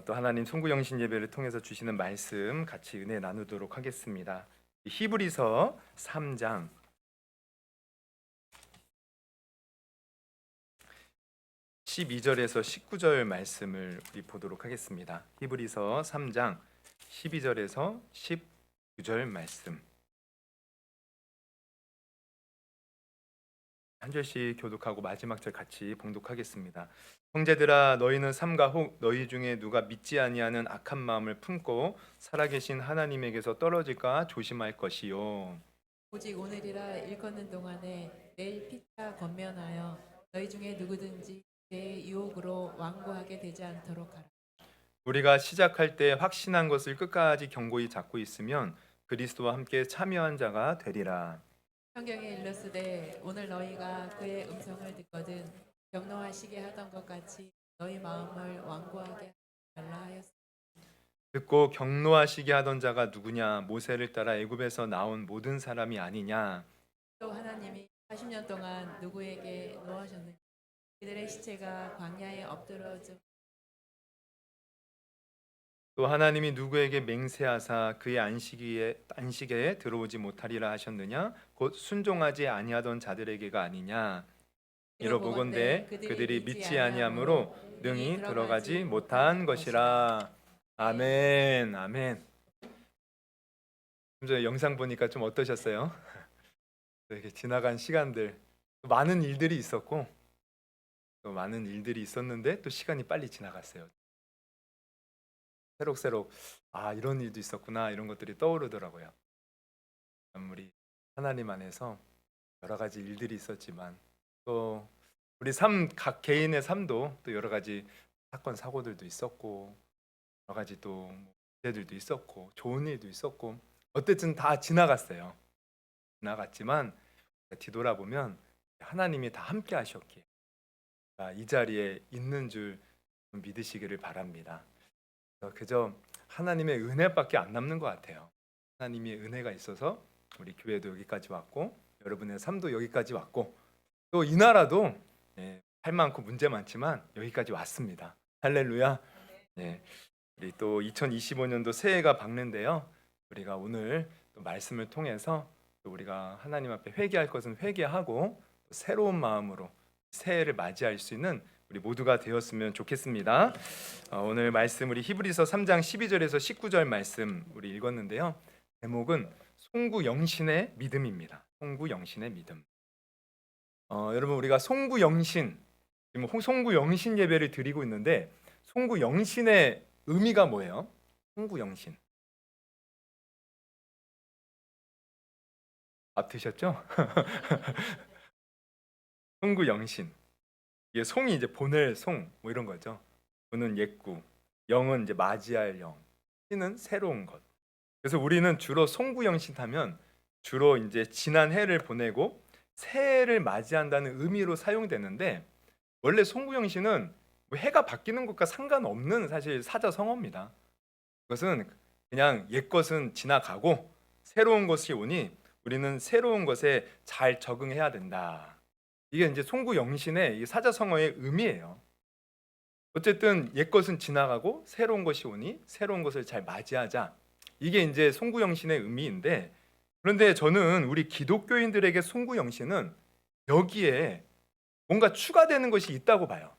또 하나님 송구영신 예배를 통해서 주시는 말씀 같이 은혜 나누도록 하겠습니다. 히브리서 3장 12절에서 19절 말씀을 우리 보도록 하겠습니다. 히브리서 3장 12절에서 19절 말씀 한 절씩 교독하고 마지막 절 같이 봉독하겠습니다. 형제들아, 너희는 삼가 혹 너희 중에 누가 믿지 아니하는 악한 마음을 품고 살아계신 하나님에게서 떨어질까 조심할 것이요. 오직 오늘이라 일컫는 동안에 내일 피차 권면하여 너희 중에 누구든지 죄의 유혹으로 완고하게 되지 않도록 하라. 우리가 시작할 때 확신한 것을 끝까지 견고히 잡고 있으면 그리스도와 함께 참여한 자가 되리라. 성경에 일렀으되 오늘 너희가 그의 음성을 듣거든 경노하시게 하던 것 같이 너희 마음을 완고하게 하지 말라 하였으니 듣고 경노하시게 하던 자가 누구냐? 모세를 따라 애굽에서 나온 모든 사람이 아니냐? 또 하나님이 40년 동안 누구에게 노하셨느냐? 그들의 시체가 광야에 엎드러져 또 하나님이 누구에게 맹세하사 그의 안식에 들어오지 못하리라 하셨느냐? 곧 순종하지 아니하던 자들에게가 아니냐? 이러보건대 그들이 믿지 아니함으로 능히 들어가지 못한 것이라. 아멘, 아멘. 좀 전에 영상 보니까 좀 어떠셨어요? 이렇게 지나간 시간들, 많은 일들이 있었고, 또 많은 일들이 있었는데 또 시간이 빨리 지나갔어요. 새록새록 이런 일도 있었구나, 이런 것들이 떠오르더라고요. 우리 하나님 안에서 여러 가지 일들이 있었지만 또 우리 각 개인의 삶도 또 여러 가지 사건 사고들도 있었고, 여러 가지 또 문제들도 있었고, 좋은 일도 있었고, 어쨌든 다 지나갔어요. 지나갔지만 뒤돌아보면 하나님이 다 함께 하셨기에 이 자리에 있는 줄 믿으시기를 바랍니다. 그저 하나님의 은혜밖에 안 남는 것 같아요. 하나님의 은혜가 있어서 우리 교회도 여기까지 왔고, 여러분의 삶도 여기까지 왔고, 또 이 나라도 할 많고 문제 많지만 여기까지 왔습니다. 할렐루야. 네, 우리 또 2025년도 새해가 밝는데요. 우리가 오늘 또 말씀을 통해서 또 우리가 하나님 앞에 회개할 것은 회개하고 또 새로운 마음으로 새해를 맞이할 수 있는 우리 모두가 되었으면 좋겠습니다. 오늘 말씀 우리 히브리서 3장 12절에서 19절 말씀 우리 읽었는데요. 제목은 송구영신의 믿음입니다. 송구영신의 믿음. 여러분, 우리가 송구영신, 지금 송구영신 예배를 드리고 있는데 송구영신의 의미가 뭐예요? 송구영신. 드셨죠? 송구영신. 이게 송이 이제 보낼 송, 뭐 이런 거죠. 구는 옛구, 영은 이제 맞이할 영, 신은 새로운 것. 그래서 우리는 주로 송구영신하면 주로 이제 지난 해를 보내고 새해를 맞이한다는 의미로 사용되는데, 원래 송구영신은 뭐 해가 바뀌는 것과 상관없는 사실 사자성어입니다. 그것은 그냥 옛 것은 지나가고 새로운 것이 오니 우리는 새로운 것에 잘 적응해야 된다. 이게 이제 송구영신의 사자성어의 의미예요. 어쨌든 옛 것은 지나가고 새로운 것이 오니 새로운 것을 잘 맞이하자. 이게 이제 송구영신의 의미인데, 그런데 저는 우리 기독교인들에게 송구영신은 여기에 뭔가 추가되는 것이 있다고 봐요.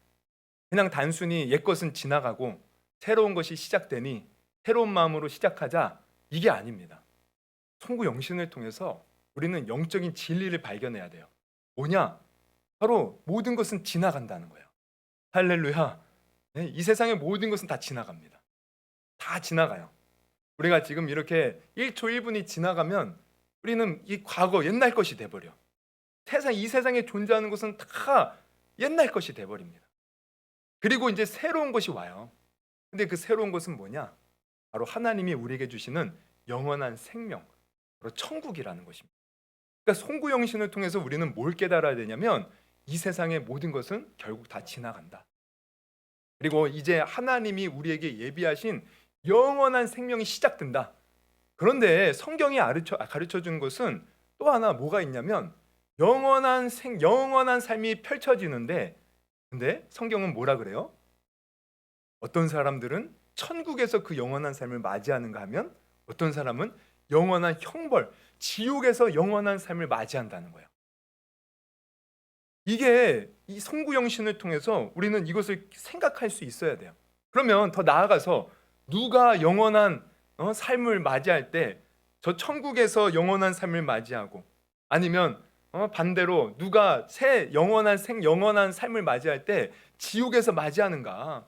그냥 단순히 옛 것은 지나가고 새로운 것이 시작되니 새로운 마음으로 시작하자, 이게 아닙니다. 송구영신을 통해서 우리는 영적인 진리를 발견해야 돼요. 뭐냐? 바로 모든 것은 지나간다는 거예요. 할렐루야. 네, 이 세상의 모든 것은 다 지나갑니다. 다 지나가요. 우리가 지금 이렇게 1초 1분이 지나가면 우리는 이 과거 옛날 것이 돼버려. 이 세상에 존재하는 것은 다 옛날 것이 돼버립니다. 그리고 이제 새로운 것이 와요. 근데 그 새로운 것은 뭐냐? 바로 하나님이 우리에게 주시는 영원한 생명, 바로 천국이라는 것입니다. 그러니까 송구영신을 통해서 우리는 뭘 깨달아야 되냐면 이 세상의 모든 것은 결국 다 지나간다. 그리고 이제 하나님이 우리에게 예비하신 영원한 생명이 시작된다. 그런데 성경이 가르쳐 주는 것은 또 하나 뭐가 있냐면 영원한 삶이 펼쳐지는데, 근데 성경은 뭐라 그래요? 어떤 사람들은 천국에서 그 영원한 삶을 맞이하는가 하면 어떤 사람은 영원한 형벌, 지옥에서 영원한 삶을 맞이한다는 거예요. 이게 이 송구영신을 통해서 우리는 이것을 생각할 수 있어야 돼요. 그러면 더 나아가서 누가 영원한 삶을 맞이할 때 저 천국에서 영원한 삶을 맞이하고 아니면 반대로 누가 새 영원한 삶을 맞이할 때 지옥에서 맞이하는가?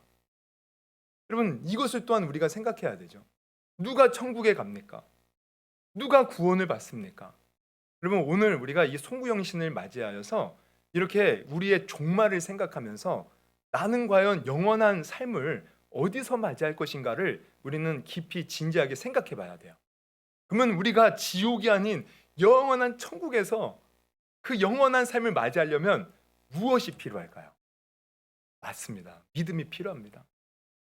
여러분 이것을 또한 우리가 생각해야 되죠. 누가 천국에 갑니까? 누가 구원을 받습니까? 여러분 오늘 우리가 이 송구영신을 맞이하여서 이렇게 우리의 종말을 생각하면서 나는 과연 영원한 삶을 어디서 맞이할 것인가를 우리는 깊이 진지하게 생각해 봐야 돼요. 그러면 우리가 지옥이 아닌 영원한 천국에서 그 영원한 삶을 맞이하려면 무엇이 필요할까요? 맞습니다. 믿음이 필요합니다.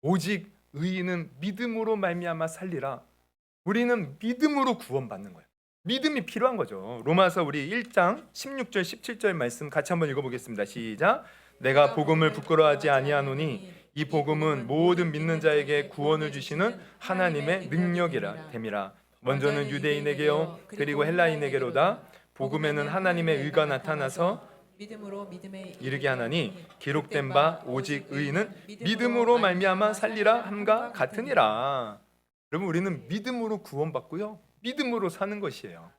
오직 의인은 믿음으로 말미암아 살리라. 우리는 믿음으로 구원받는 거예요. 믿음이 필요한 거죠. 로마서 우리 1장 16절 17절 말씀 같이 한번 읽어보겠습니다. 시작. 내가 복음을 부끄러워하지 아니하노니 이 복음은 모든 믿는 자에게 구원을 주시는 하나님의 능력이라 됨이라. 먼저는 유대인에게요 그리고 헬라인에게로다. 복음에는 하나님의 의가 나타나서 믿음으로 믿음에 이르게 하나니 기록된 바 오직 의인은 믿음으로 말미암아 살리라 함과 같으니라. 여러분 우리는 믿음으로 구원받고요 믿음으로 사는 것이에요.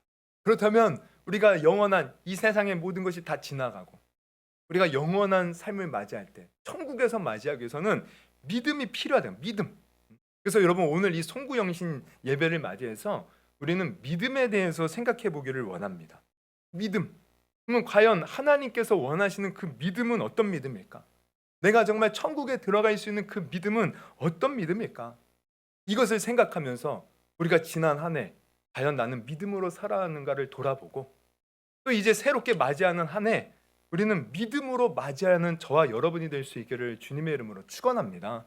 그렇다면 우리가 영원한 이 세상의 모든 것이 다 지나가고 우리가 영원한 삶을 맞이할 때 천국에서 맞이하기 위해서는 믿음이 필요하대요. 믿음. 그래서 여러분 오늘 이 송구영신 예배를 맞이해서 우리는 믿음에 대해서 생각해 보기를 원합니다. 믿음. 그러면 과연 하나님께서 원하시는 그 믿음은 어떤 믿음일까? 내가 정말 천국에 들어갈 수 있는 그 믿음은 어떤 믿음일까? 이것을 생각하면서 우리가 지난 한 해 과연 나는 믿음으로 살아가는가를 돌아보고 또 이제 새롭게 맞이하는 한 해 우리는 믿음으로 맞이하는 저와 여러분이 될 수 있기를 주님의 이름으로 축원합니다.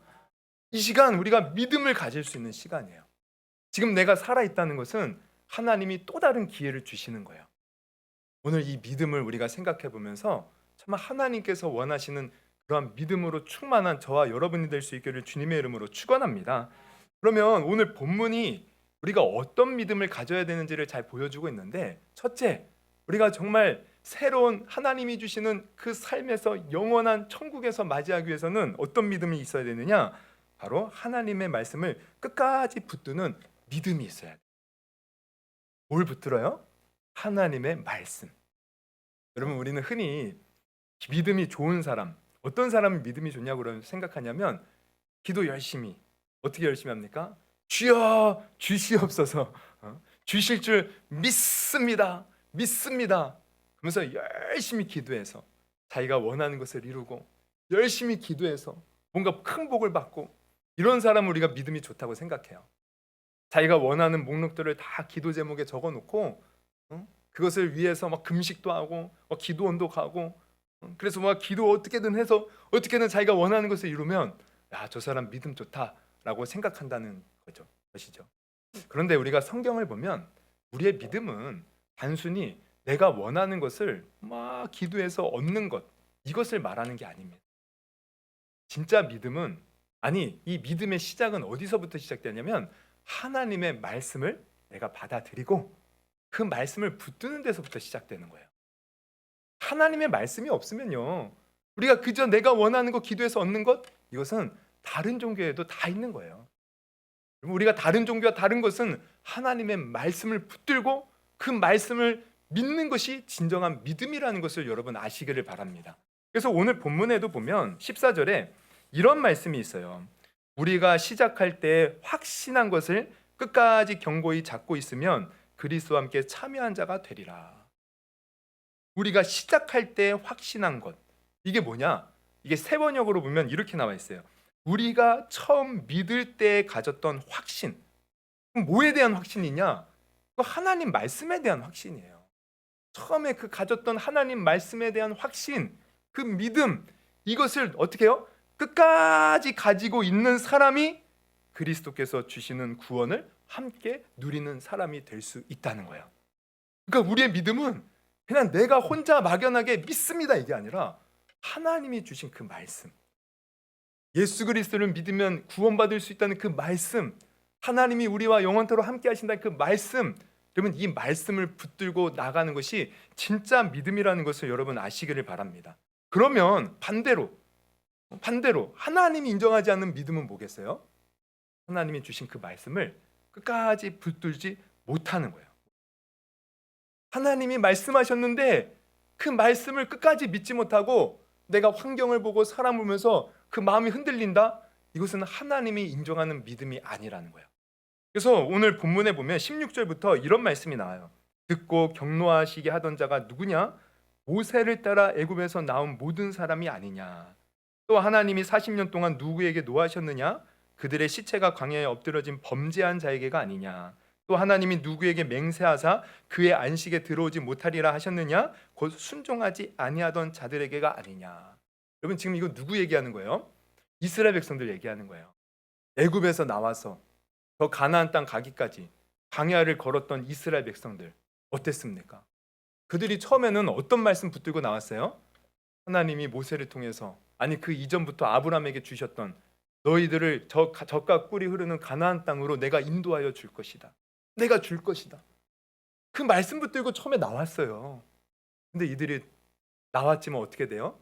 이 시간 우리가 믿음을 가질 수 있는 시간이에요. 지금 내가 살아있다는 것은 하나님이 또 다른 기회를 주시는 거예요. 오늘 이 믿음을 우리가 생각해 보면서 정말 하나님께서 원하시는 그러한 믿음으로 충만한 저와 여러분이 될 수 있기를 주님의 이름으로 축원합니다. 그러면 오늘 본문이 우리가 어떤 믿음을 가져야 되는지를 잘 보여주고 있는데 첫째, 우리가 정말 새로운 하나님이 주시는 그 삶에서 영원한 천국에서 맞이하기 위해서는 어떤 믿음이 있어야 되느냐? 바로 하나님의 말씀을 끝까지 붙드는 믿음이 있어야 돼요. 뭘 붙들어요? 하나님의 말씀. 여러분 우리는 흔히 믿음이 좋은 사람, 어떤 사람이 믿음이 좋냐고 생각하냐면 기도 열심히, 어떻게 열심히 합니까? 주여 주시옵소서, 주실 줄 믿습니다, 믿습니다 그러면서 열심히 기도해서 자기가 원하는 것을 이루고 열심히 기도해서 뭔가 큰 복을 받고 이런 사람은 우리가 믿음이 좋다고 생각해요. 자기가 원하는 목록들을 다 기도 제목에 적어놓고 그것을 위해서 막 금식도 하고 기도원도 가고 그래서 막 기도 어떻게든 해서 어떻게든 자기가 원하는 것을 이루면 야, 저 사람 믿음 좋다라고 생각한다는 것이죠. 그런데 우리가 성경을 보면 우리의 믿음은 단순히 내가 원하는 것을 막 기도해서 얻는 것 이것을 말하는 게 아닙니다. 진짜 믿음은 이 믿음의 시작은 어디서부터 시작되냐면 하나님의 말씀을 내가 받아들이고 그 말씀을 붙드는 데서부터 시작되는 거예요. 하나님의 말씀이 없으면요 우리가 그저 내가 원하는 거 기도해서 얻는 것 이것은 다른 종교에도 다 있는 거예요. 우리가 다른 종교와 다른 것은 하나님의 말씀을 붙들고 그 말씀을 믿는 것이 진정한 믿음이라는 것을 여러분 아시기를 바랍니다. 그래서 오늘 본문에도 보면 14절에 이런 말씀이 있어요. 우리가 시작할 때 확신한 것을 끝까지 견고히 잡고 있으면 그리스도와 함께 참여한 자가 되리라. 우리가 시작할 때 확신한 것 이게 뭐냐? 이게 세 번역으로 보면 이렇게 나와 있어요. 우리가 처음 믿을 때 가졌던 확신. 그럼 뭐에 대한 확신이냐? 하나님 말씀에 대한 확신이에요. 처음에 그 가졌던 하나님 말씀에 대한 확신, 그 믿음 이것을 어떻게 해요? 끝까지 가지고 있는 사람이 그리스도께서 주시는 구원을 함께 누리는 사람이 될 수 있다는 거예요. 그러니까 우리의 믿음은 그냥 내가 혼자 막연하게 믿습니다 이게 아니라 하나님이 주신 그 말씀 예수 그리스도를 믿으면 구원받을 수 있다는 그 말씀, 하나님이 우리와 영원토록 함께 하신다는 그 말씀, 여러분 이 말씀을 붙들고 나가는 것이 진짜 믿음이라는 것을 여러분 아시기를 바랍니다. 그러면 반대로 하나님이 인정하지 않는 믿음은 뭐겠어요? 하나님이 주신 그 말씀을 끝까지 붙들지 못하는 거예요. 하나님이 말씀하셨는데 그 말씀을 끝까지 믿지 못하고 내가 환경을 보고 사람 보면서 그 마음이 흔들린다? 이것은 하나님이 인정하는 믿음이 아니라는 거예요. 그래서 오늘 본문에 보면 16절부터 이런 말씀이 나와요. 듣고 경노하시게 하던 자가 누구냐? 모세를 따라 애굽에서 나온 모든 사람이 아니냐. 또 하나님이 40년 동안 누구에게 노하셨느냐? 그들의 시체가 광야에 엎드러진 범죄한 자에게가 아니냐. 또 하나님이 누구에게 맹세하사 그의 안식에 들어오지 못하리라 하셨느냐? 곧 순종하지 아니하던 자들에게가 아니냐. 여러분 지금 이거 누구 얘기하는 거예요? 이스라엘 백성들 얘기하는 거예요. 애굽에서 나와서 저 가나안 땅 가기까지 광야를 걸었던 이스라엘 백성들 어땠습니까? 그들이 처음에는 어떤 말씀 붙들고 나왔어요? 하나님이 모세를 통해서, 아니 그 이전부터 아브라함에게 주셨던 너희들을 젖과 꿀이 흐르는 가나안 땅으로 내가 인도하여 줄 것이다. 내가 줄 것이다. 그 말씀 붙들고 처음에 나왔어요. 근데 이들이 나왔지만 어떻게 돼요?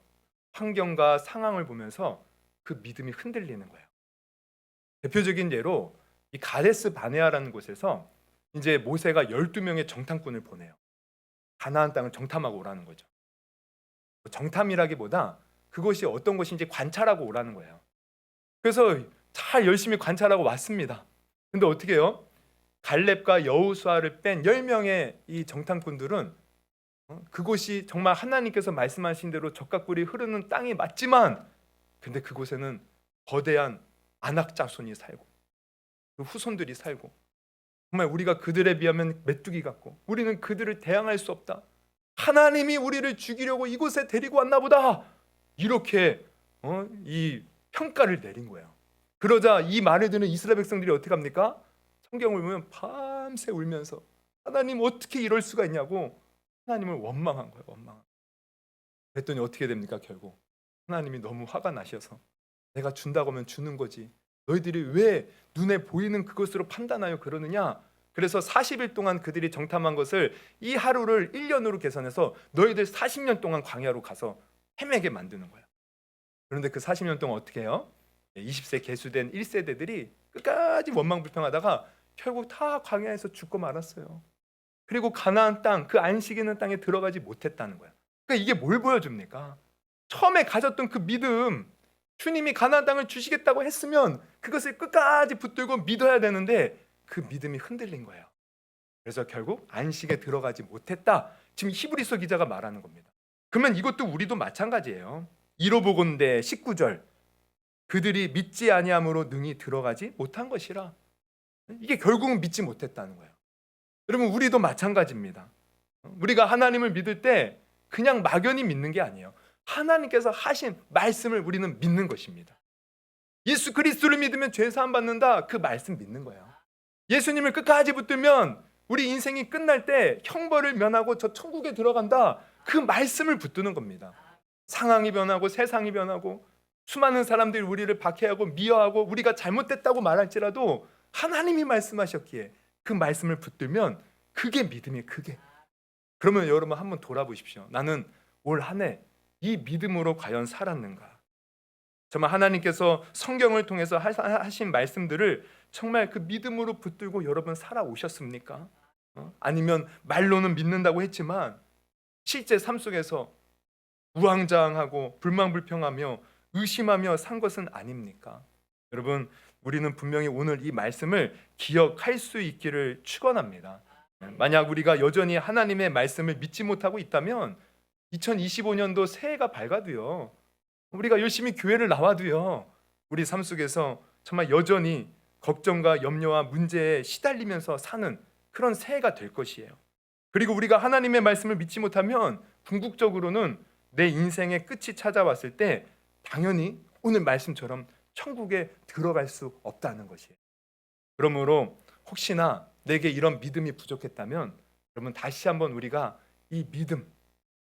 환경과 상황을 보면서 그 믿음이 흔들리는 거예요. 대표적인 예로 이 가데스 바네아라는 곳에서 이제 모세가 12명의 정탐꾼을 보내요. 가나안 땅을 정탐하고 오라는 거죠. 정탐이라기보다 그것이 어떤 것인지 관찰하고 오라는 거예요. 그래서 잘 열심히 관찰하고 왔습니다. 근데 어떻게 해요? 갈렙과 여호수아를 뺀 10명의 이 정탐꾼들은 그곳이 정말 하나님께서 말씀하신 대로 젖과 꿀이 흐르는 땅이 맞지만 근데 그곳에는 거대한 아낙 자손이 살고 그 후손들이 살고 정말 우리가 그들에 비하면 메뚜기 같고 우리는 그들을 대항할 수 없다. 하나님이 우리를 죽이려고 이곳에 데리고 왔나 보다. 이렇게 이 평가를 내린 거예요. 그러자 이 말을 듣는 이스라엘 백성들이 어떻게 합니까? 성경을 보면 밤새 울면서 하나님 어떻게 이럴 수가 있냐고 하나님을 원망한 거예요. 그랬더니 어떻게 됩니까? 결국 하나님이 너무 화가 나셔서 내가 준다고 하면 주는 거지. 너희들이 왜 눈에 보이는 그것으로 판단하여 그러느냐? 그래서 40일 동안 그들이 정탐한 것을 이 하루를 1년으로 계산해서 너희들 40년 동안 광야로 가서 헤매게 만드는 거예요. 그런데 그 40년 동안 어떻게 해요? 20세 계수된 1세대들이 끝까지 원망불평하다가 결국 다 광야에서 죽고 말았어요. 그리고 가나안 땅, 그 안식 있는 땅에 들어가지 못했다는 거예요. 그러니까 이게 뭘 보여줍니까? 처음에 가졌던 그 믿음, 주님이 가나안 땅을 주시겠다고 했으면 그것을 끝까지 붙들고 믿어야 되는데 그 믿음이 흔들린 거예요. 그래서 결국 안식에 들어가지 못했다. 지금 히브리서 기자가 말하는 겁니다. 그러면 이것도 우리도 마찬가지예요. 이로 보건대 19절 그들이 믿지 아니함으로 능히 들어가지 못한 것이라. 이게 결국은 믿지 못했다는 거예요. 여러분 우리도 마찬가지입니다. 우리가 하나님을 믿을 때 그냥 막연히 믿는 게 아니에요. 하나님께서 하신 말씀을 우리는 믿는 것입니다. 예수 그리스도를 믿으면 죄 사함 받는다. 그 말씀 믿는 거예요. 예수님을 끝까지 붙들면 우리 인생이 끝날 때 형벌을 면하고 저 천국에 들어간다. 그 말씀을 붙드는 겁니다. 상황이 변하고 세상이 변하고 수많은 사람들이 우리를 박해하고 미워하고 우리가 잘못됐다고 말할지라도 하나님이 말씀하셨기에 그 말씀을 붙들면 그게 믿음이 그게. 그러면 여러분 한번 돌아보십시오. 나는 올 한 해 이 믿음으로 과연 살았는가? 정말 하나님께서 성경을 통해서 하신 말씀들을 정말 그 믿음으로 붙들고 여러분 살아오셨습니까? 아니면 말로는 믿는다고 했지만 실제 삶 속에서 우왕좌왕하고 불만불평하며 의심하며 산 것은 아닙니까? 여러분 우리는 분명히 오늘 이 말씀을 기억할 수 있기를 축원합니다. 만약 우리가 여전히 하나님의 말씀을 믿지 못하고 있다면 2025년도 새해가 밝아도요 우리가 열심히 교회를 나와도요 우리 삶 속에서 정말 여전히 걱정과 염려와 문제에 시달리면서 사는 그런 새해가 될 것이에요. 그리고 우리가 하나님의 말씀을 믿지 못하면 궁극적으로는 내 인생의 끝이 찾아왔을 때 당연히 오늘 말씀처럼 천국에 들어갈 수 없다는 것이에요. 그러므로 혹시나 내게 이런 믿음이 부족했다면 여러분 다시 한번 우리가 이 믿음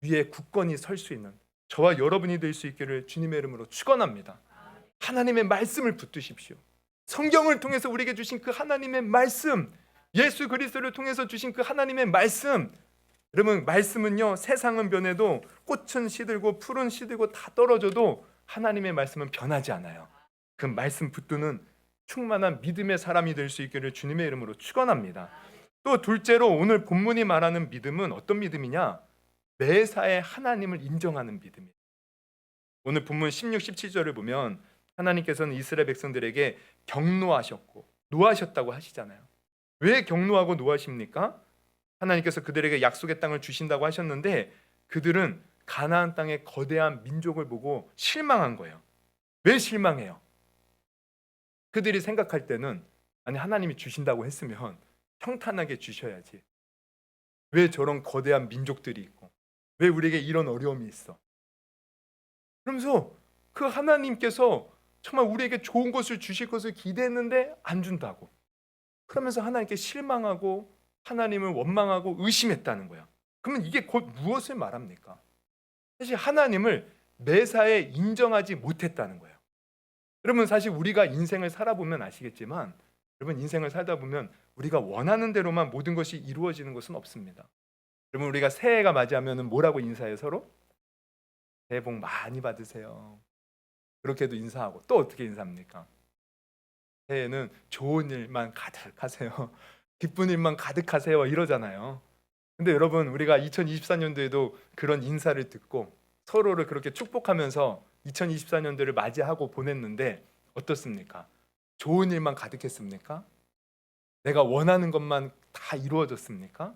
위에 굳건히 설 수 있는 저와 여러분이 될 수 있기를 주님의 이름으로 축원합니다. 하나님의 말씀을 붙드십시오. 성경을 통해서 우리에게 주신 그 하나님의 말씀, 예수 그리스도를 통해서 주신 그 하나님의 말씀. 여러분, 말씀은요, 세상은 변해도 꽃은 시들고 풀은 시들고 다 떨어져도 하나님의 말씀은 변하지 않아요. 그 말씀 붙드는 충만한 믿음의 사람이 될 수 있기를 주님의 이름으로 축원합니다. 또 둘째로 오늘 본문이 말하는 믿음은 어떤 믿음이냐? 매사에 하나님을 인정하는 믿음이에요. 오늘 본문 16, 17절을 보면 하나님께서는 이스라엘 백성들에게 경노하셨고 노하셨다고 하시잖아요. 왜 경노하고 노하십니까? 하나님께서 그들에게 약속의 땅을 주신다고 하셨는데 그들은 가나안 땅의 거대한 민족을 보고 실망한 거예요. 왜 실망해요? 그들이 생각할 때는 아니, 하나님이 주신다고 했으면 평탄하게 주셔야지. 왜 저런 거대한 민족들이 있고 왜 우리에게 이런 어려움이 있어? 그러면서 그 하나님께서 정말 우리에게 좋은 것을 주실 것을 기대했는데 안 준다고. 그러면서 하나님께 실망하고 하나님을 원망하고 의심했다는 거야. 그러면 이게 곧 무엇을 말합니까? 사실 하나님을 매사에 인정하지 못했다는 거예요. 여러분, 사실 우리가 인생을 살아보면 아시겠지만 여러분, 인생을 살다 보면 우리가 원하는 대로만 모든 것이 이루어지는 것은 없습니다. 여러분, 우리가 새해가 맞이하면 뭐라고 인사해요? 서로? 새해 복 많이 받으세요. 그렇게도 인사하고 또 어떻게 인사합니까? 새해에는 좋은 일만 가득하세요. 기쁜 일만 가득하세요. 이러잖아요. 근데 여러분, 우리가 2024년도에도 그런 인사를 듣고 서로를 그렇게 축복하면서 2024년도를 맞이하고 보냈는데 어떻습니까? 좋은 일만 가득했습니까? 내가 원하는 것만 다 이루어졌습니까?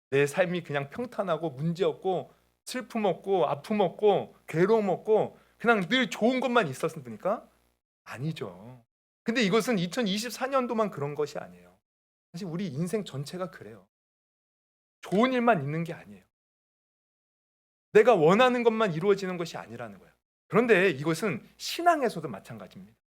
내 삶이 그냥 평탄하고 문제없고 슬픔 없고 아픔 없고 괴로움 없고 그냥 늘 좋은 것만 있었습니까? 아니죠. 근데 이것은 2024년도만 그런 것이 아니에요. 사실 우리 인생 전체가 그래요. 좋은 일만 있는 게 아니에요. 내가 원하는 것만 이루어지는 것이 아니라는 거예요. 그런데 이것은 신앙에서도 마찬가지입니다.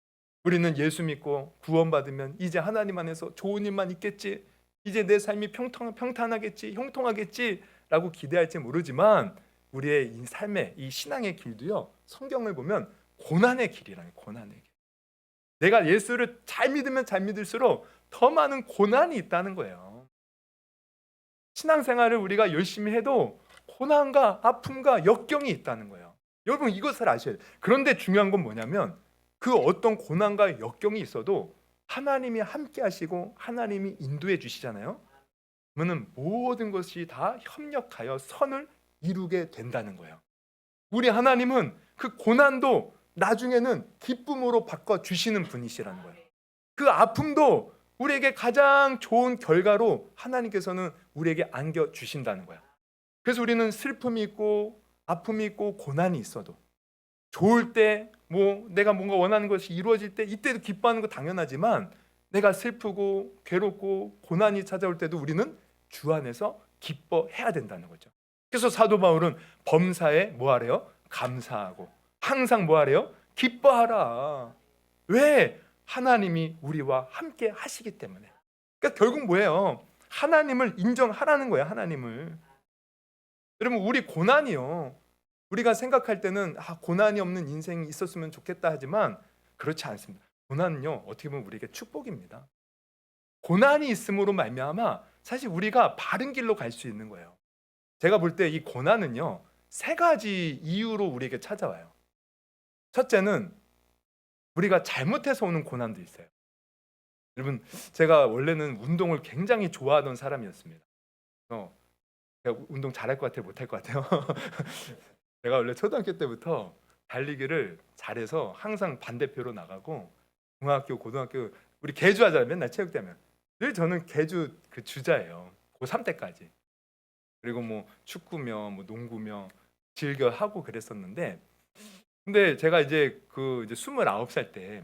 우리는 예수 믿고 구원받으면 이제 하나님 안에서 좋은 일만 있겠지, 이제 내 삶이 평탄하겠지, 형통하겠지 라고 기대할지 모르지만 우리의 이 삶의 이 신앙의 길도요, 성경을 보면 고난의 길이라는 거예요. 고난의 길. 내가 예수를 잘 믿으면 잘 믿을수록 더 많은 고난이 있다는 거예요. 신앙생활을 우리가 열심히 해도 고난과 아픔과 역경이 있다는 거예요. 여러분, 이것을 아셔야 돼요. 그런데 중요한 건 뭐냐면 그 어떤 고난과 역경이 있어도 하나님이 함께 하시고 하나님이 인도해 주시잖아요. 그러면 모든 것이 다 협력하여 선을 이루게 된다는 거예요. 우리 하나님은 그 고난도 나중에는 기쁨으로 바꿔 주시는 분이시라는 거예요. 그 아픔도 우리에게 가장 좋은 결과로 하나님께서는 우리에게 안겨 주신다는 거야. 그래서 우리는 슬픔이 있고 아픔이 있고 고난이 있어도 좋을 때 뭐 내가 뭔가 원하는 것이 이루어질 때 이때도 기뻐하는 거 당연하지만 내가 슬프고 괴롭고 고난이 찾아올 때도 우리는 주 안에서 기뻐해야 된다는 거죠. 그래서 사도 바울은 범사에 뭐 하래요? 감사하고 항상 뭐 하래요? 기뻐하라. 왜? 하나님이 우리와 함께 하시기 때문에. 그러니까 결국 뭐예요? 하나님을 인정하라는 거예요. 하나님을. 여러분, 우리 고난이요, 우리가 생각할 때는 고난이 없는 인생이 있었으면 좋겠다 하지만 그렇지 않습니다. 고난은요, 어떻게 보면 우리에게 축복입니다. 고난이 있음으로 말미암아 사실 우리가 바른 길로 갈 수 있는 거예요. 제가 볼 때 이 고난은요, 세 가지 이유로 우리에게 찾아와요. 첫째는 우리가 잘못해서 오는 고난도 있어요. 여러분, 제가 원래는 운동을 굉장히 좋아하던 사람이었습니다. 제가 운동 잘할 것 같아요? 못할 것 같아요? 제가 원래 초등학교 때부터 달리기를 잘해서 항상 반대표로 나가고 중학교, 고등학교 우리 계주 하잖아요. 맨날 체육대면 늘 저는 계주 그 주자예요. 고3 때까지. 그리고 뭐 축구며 뭐 농구며 즐겨 하고 그랬었는데, 근데 제가 이제 29살 때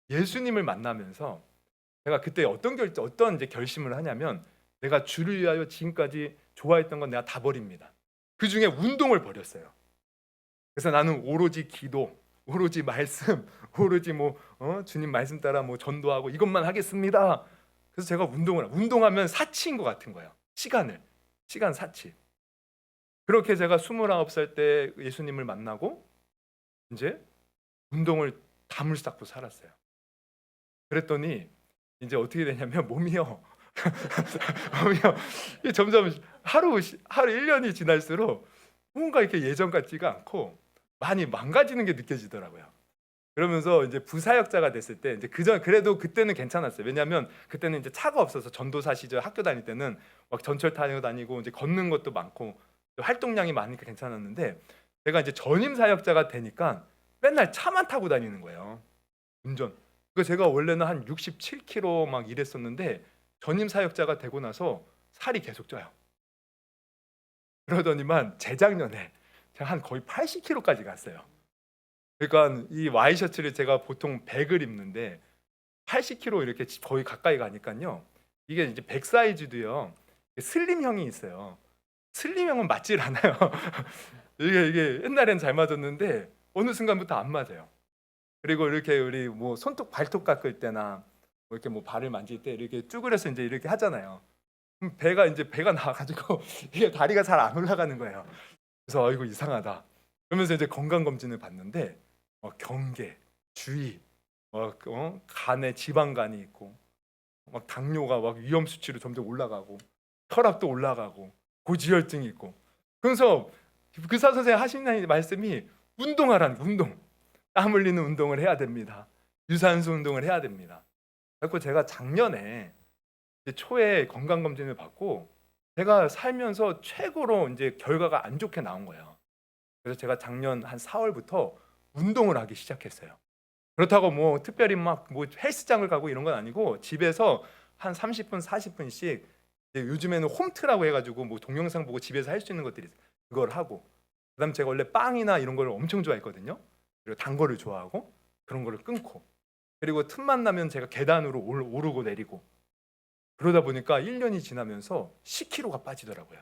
예수님을 만나면서 제가 그때 어떤 이제 결심을 하냐면 내가 주를 위하여 지금까지 좋아했던 건 내가 다 버립니다. 그 중에 운동을 버렸어요. 그래서 나는 오로지 기도, 오로지 말씀, 오로지 주님 말씀 따라 전도하고 이것만 하겠습니다. 그래서 제가 운동하면 사치인 것 같은 거예요. 시간 사치. 그렇게 제가 29살 때 예수님을 만나고 이제 운동을 담을 쌓고 살았어요. 그랬더니 이제 어떻게 되냐면 몸이요. 몸이요. 이게 점점 하루 1년이 지날수록 뭔가 이렇게 예전 같지가 않고 많이 망가지는 게 느껴지더라고요. 그러면서 이제 부사역자가 됐을 때 이제 그래도 그때는 괜찮았어요. 왜냐하면 그때는 이제 차가 없어서 전도사 시절 학교 다닐 때는 막 전철 타고 다니고 이제 걷는 것도 많고 활동량이 많으니까 괜찮았는데 제가 이제 전임 사역자가 되니까 맨날 차만 타고 다니는 거예요. 운전. 그 제가 원래는 한 67kg 막 이랬었는데 전임 사역자가 되고 나서 살이 계속 쪄요. 그러더니만 재작년에 제가 한 거의 80kg까지 갔어요. 그러니까 이 와이셔츠를 제가 보통 100을 입는데 80kg 이렇게 거의 가까이 가니까요. 이게 이제 100 사이즈도요. 슬림형이 있어요. 슬림형은 맞질 않아요. 이게 옛날엔 잘 맞았는데 어느 순간부터 안 맞아요. 그리고 이렇게 우리 뭐 손톱 발톱 깎을 때나 뭐 이렇게 뭐 발을 만질 때 이렇게 쭈그려서 이제 이렇게 하잖아요. 그럼 배가 나와가지고 이게 다리가 잘 안 올라가는 거예요. 그래서 아이고 이상하다. 그러면서 이제 건강 검진을 받는데 경계, 주의, 간에 지방간이 있고, 막 당뇨가 막 위험 수치로 점점 올라가고, 혈압도 올라가고, 고지혈증이 있고. 그래서 의사 선생님 하시는 말씀이 운동하라는 운동, 땀 흘리는 운동을 해야 됩니다. 유산소 운동을 해야 됩니다. 그래서 제가 작년에 이제 초에 건강 검진을 받고 제가 살면서 최고로 이제 결과가 안 좋게 나온 거예요. 그래서 제가 작년 한 4월부터 운동을 하기 시작했어요. 그렇다고 뭐 특별히 막 뭐 헬스장을 가고 이런 건 아니고 집에서 한 30분, 40분씩 요즘에는 홈트라고 해가지고 뭐 동영상 보고 집에서 할 수 있는 것들이 있어요. 그걸 하고 그다음 제가 원래 빵이나 이런 걸 엄청 좋아했거든요. 그리고 단 거를 좋아하고 그런 거를 끊고 그리고 틈만 나면 제가 계단으로 오르고 내리고 그러다 보니까 1년이 지나면서 10kg가 빠지더라고요.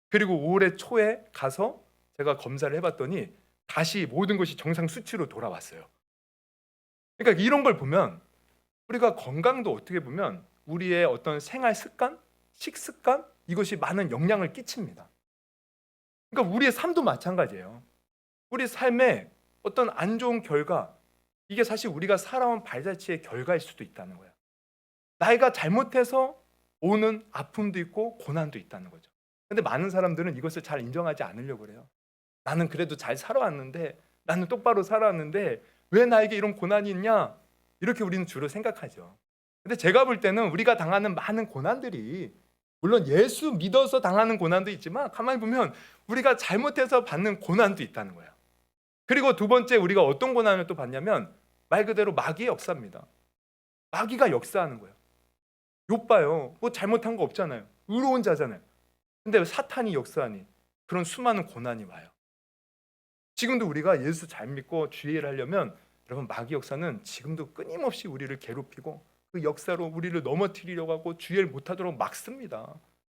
그리고 올해 초에 가서 제가 검사를 해봤더니 다시 모든 것이 정상 수치로 돌아왔어요. 그러니까 이런 걸 보면 우리가 건강도 어떻게 보면 우리의 어떤 생활 습관, 식습관 이것이 많은 영향을 끼칩니다. 그러니까 우리의 삶도 마찬가지예요. 우리 삶에 어떤 안 좋은 결과 이게 사실 우리가 살아온 발자취의 결과일 수도 있다는 거예요. 나이가 잘못해서 오는 아픔도 있고 고난도 있다는 거죠. 근데 많은 사람들은 이것을 잘 인정하지 않으려고 그래요. 나는 그래도 잘 살아왔는데 나는 똑바로 살아왔는데 왜 나에게 이런 고난이 있냐? 이렇게 우리는 주로 생각하죠. 근데 제가 볼 때는 우리가 당하는 많은 고난들이 물론 예수 믿어서 당하는 고난도 있지만 가만히 보면 우리가 잘못해서 받는 고난도 있다는 거예요. 그리고 두 번째 우리가 어떤 고난을 또 받냐면 말 그대로 마귀의 역사입니다. 마귀가 역사하는 거예요. 욥 봐요. 뭐 잘못한 거 없잖아요. 의로운 자잖아요. 근데 사탄이 역사하니 그런 수많은 고난이 와요. 지금도 우리가 예수 잘 믿고 주의를 하려면 여러분 마귀 역사는 지금도 끊임없이 우리를 괴롭히고 그 역사로 우리를 넘어뜨리려고 하고 주의를 못하도록 막습니다.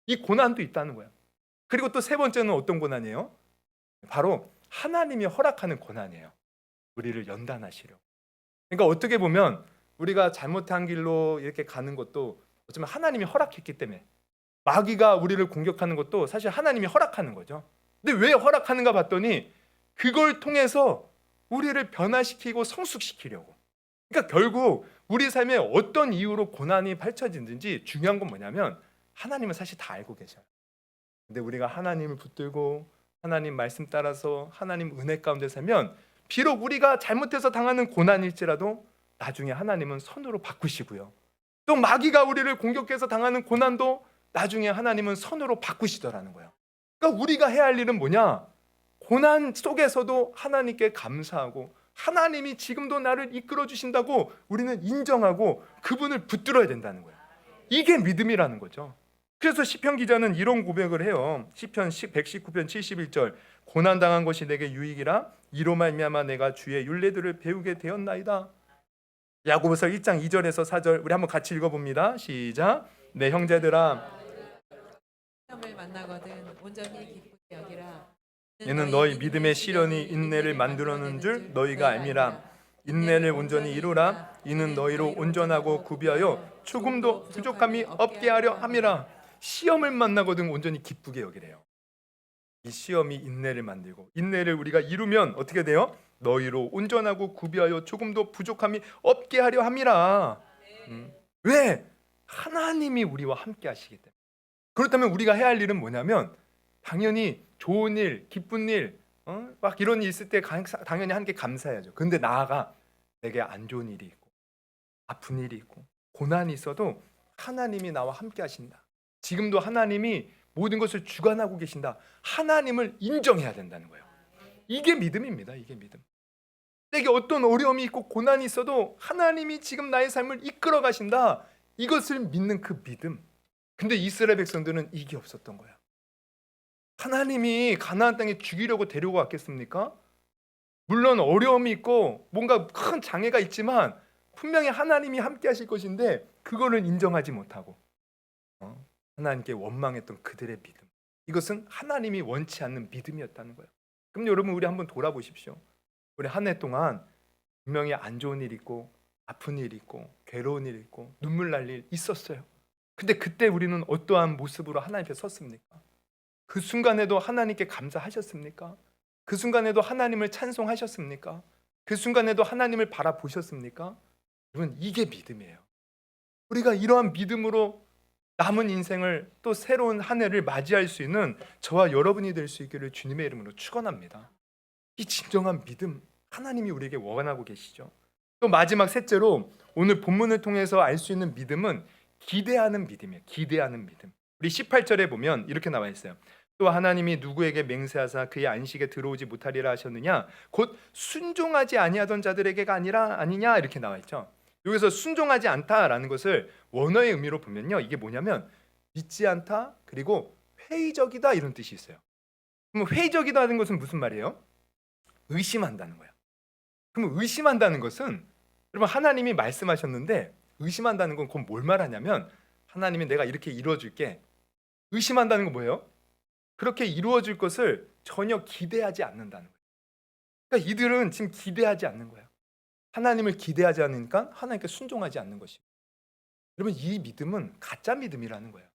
이 고난도 있다는 거예요. 그리고 또 세 번째는 어떤 고난이에요? 바로 하나님이 허락하는 고난이에요. 우리를 연단하시려. 그러니까 어떻게 보면 우리가 잘못한 길로 이렇게 가는 것도 어쩌면 하나님이 허락했기 때문에 마귀가 우리를 공격하는 것도 사실 하나님이 허락하는 거죠. 근데 왜 허락하는가 봤더니 그걸 통해서 우리를 변화시키고 성숙시키려고. 그러니까 결국 우리 삶에 어떤 이유로 고난이 펼쳐지는지 중요한 건 뭐냐면 하나님은 사실 다 알고 계셔요. 근데 우리가 하나님을 붙들고 하나님 말씀 따라서 하나님 은혜 가운데 살면 비록 우리가 잘못해서 당하는 고난일지라도 나중에 하나님은 선으로 바꾸시고요. 또 마귀가 우리를 공격해서 당하는 고난도 나중에 하나님은 선으로 바꾸시더라는 거예요. 그러니까 우리가 해야 할 일은 뭐냐? 고난 속에서도 하나님께 감사하고 하나님이 지금도 나를 이끌어 주신다고 우리는 인정하고 그분을 붙들어야 된다는 거예요. 이게 믿음이라는 거죠. 그래서 시편 기자는 이런 고백을 해요. 시편 119편 71절 고난당한 것이 내게 유익이라 이로 말미암아 내가 주의 율례들을 배우게 되었나이다. 야고보서 1장 2절에서 4절 우리 한번 같이 읽어봅니다. 시작. 내 형제들아 시험을 만나거든 온전히 기쁘게 여기라. 이는 너희 믿음의 시련이 인내를 만들어낸 줄 너희가 알미라. 인내를 온전히 이루라. 이는 너희로 온전하고 구비하여 조금도 부족함이 없게 하려 함이라. 시험을 만나거든 온전히 기쁘게 여기래요. 이 시험이 인내를 만들고 인내를 우리가 이루면 어떻게 돼요? 너희로 온전하고 구비하여 조금도 부족함이 없게 하려 함이라. 왜? 하나님이 우리와 함께 하시기 때문에. 그렇다면 우리가 해야 할 일은 뭐냐면 당연히 좋은 일, 기쁜 일, 막 이런 일 있을 때 당연히 함께 감사해야죠. 근데 나아가 내게 안 좋은 일이 있고 아픈 일이 있고 고난이 있어도 하나님이 나와 함께 하신다. 지금도 하나님이 모든 것을 주관하고 계신다. 하나님을 인정해야 된다는 거예요. 이게 믿음입니다. 이게 믿음. 내게 어떤 어려움이 있고 고난이 있어도 하나님이 지금 나의 삶을 이끌어 가신다. 이것을 믿는 그 믿음. 근데 이스라엘 백성들은 이게 없었던 거야. 하나님이 가나안 땅에 죽이려고 데려고 왔겠습니까? 물론 어려움이 있고 뭔가 큰 장애가 있지만 분명히 하나님이 함께 하실 것인데 그거를 인정하지 못하고 하나님께 원망했던 그들의 믿음. 이것은 하나님이 원치 않는 믿음이었다는 거예요. 그럼 여러분 우리 한번 돌아보십시오. 우리 한 해 동안 분명히 안 좋은 일 있고 아픈 일 있고 괴로운 일 있고 눈물 날 일 있었어요. 근데 그때 우리는 어떠한 모습으로 하나님 앞에 섰습니까? 그 순간에도 하나님께 감사하셨습니까? 그 순간에도 하나님을 찬송하셨습니까? 그 순간에도 하나님을 바라보셨습니까? 여러분 이게 믿음이에요. 우리가 이러한 믿음으로 남은 인생을 또 새로운 한 해를 맞이할 수 있는 저와 여러분이 될 수 있기를 주님의 이름으로 축원합니다. 이 진정한 믿음 하나님이 우리에게 원하고 계시죠. 또 마지막 셋째로 오늘 본문을 통해서 알 수 있는 믿음은 기대하는 믿음이에요. 기대하는 믿음. 우리 18절에 보면 이렇게 나와 있어요. 또 하나님이 누구에게 맹세하사 그의 안식에 들어오지 못하리라 하셨느냐 곧 순종하지 아니하던 자들에게가 아니냐 이렇게 나와 있죠. 여기서 순종하지 않다라는 것을 원어의 의미로 보면요 이게 뭐냐면 믿지 않다 그리고 회의적이다 이런 뜻이 있어요. 그럼 회의적이다는 것은 무슨 말이에요? 의심한다는 거예요. 그럼 의심한다는 것은 여러분 하나님이 말씀하셨는데 의심한다는 건 그건 뭘 말하냐면 하나님이 내가 이렇게 이루어줄게. 의심한다는 건 뭐예요? 그렇게 이루어질 것을 전혀 기대하지 않는다는 거예요. 그러니까 이들은 지금 기대하지 않는 거예요. 하나님을 기대하지 않으니까 하나님께 순종하지 않는 것이고. 여러분 이 믿음은 가짜 믿음이라는 거예요.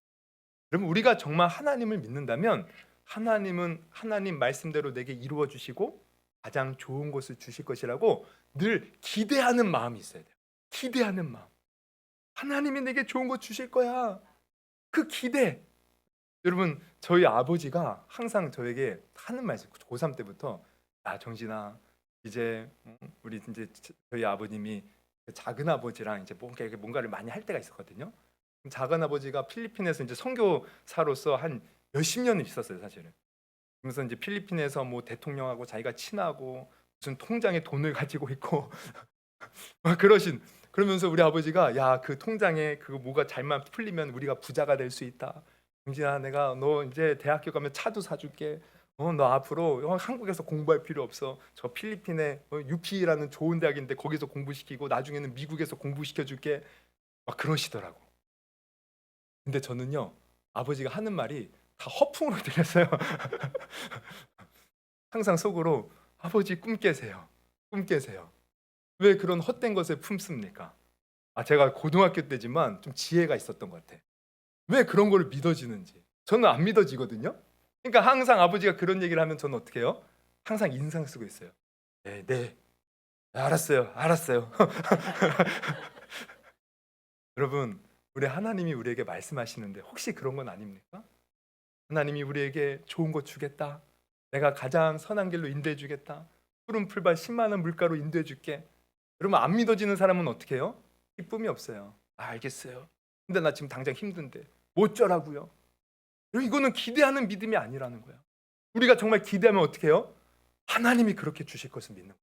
여러분 우리가 정말 하나님을 믿는다면 하나님은 하나님 말씀대로 내게 이루어 주시고 가장 좋은 것을 주실 것이라고 늘 기대하는 마음이 있어야 돼요. 기대하는 마음. 하나님이 내게 좋은 것 주실 거야. 그 기대. 여러분 저희 아버지가 항상 저에게 하는 말씀 고3 때부터 야 정진아 이제 우리 이제 저희 아버님이 작은 아버지랑 이제 뭔가를 많이 할 때가 있었거든요. 작은 아버지가 필리핀에서 이제 선교사로서 한 몇십 년을 있었어요 사실은. 그래서 이제 필리핀에서 뭐 대통령하고 자기가 친하고 무슨 통장에 돈을 가지고 있고 막 그러면서 우리 아버지가 야 그 통장에 그거 뭐가 잘만 풀리면 우리가 부자가 될 수 있다. 정진아 내가 너 이제 대학교 가면 차도 사줄게. 너 앞으로 한국에서 공부할 필요 없어. 저 필리핀에 UP라는 좋은 대학인데 거기서 공부시키고 나중에는 미국에서 공부시켜줄게. 막 그러시더라고. 근데 저는요 아버지가 하는 말이 다 허풍으로 들렸어요. 항상 속으로 아버지 꿈 깨세요. 꿈 깨세요. 왜 그런 헛된 것을 품습니까? 제가 고등학교 때지만 좀 지혜가 있었던 것 같아. 왜 그런 걸 믿어지는지. 저는 안 믿어지거든요. 그러니까 항상 아버지가 그런 얘기를 하면 저는 어떻게 해요? 항상 인상 쓰고 있어요. 네. 알았어요. 여러분, 우리 하나님이 우리에게 말씀하시는데 혹시 그런 건 아닙니까? 하나님이 우리에게 좋은 것 주겠다. 내가 가장 선한 길로 인도해 주겠다. 푸른 풀밭 10만 원 물가로 인도해 줄게. 여러분 안 믿어지는 사람은 어떻게 해요? 기쁨이 없어요. 알겠어요. 근데 나 지금 당장 힘든데 뭐 어쩌라고요? 이거는 기대하는 믿음이 아니라는 거야. 우리가 정말 기대하면 어떻게 해요? 하나님이 그렇게 주실 것을 믿는 거야.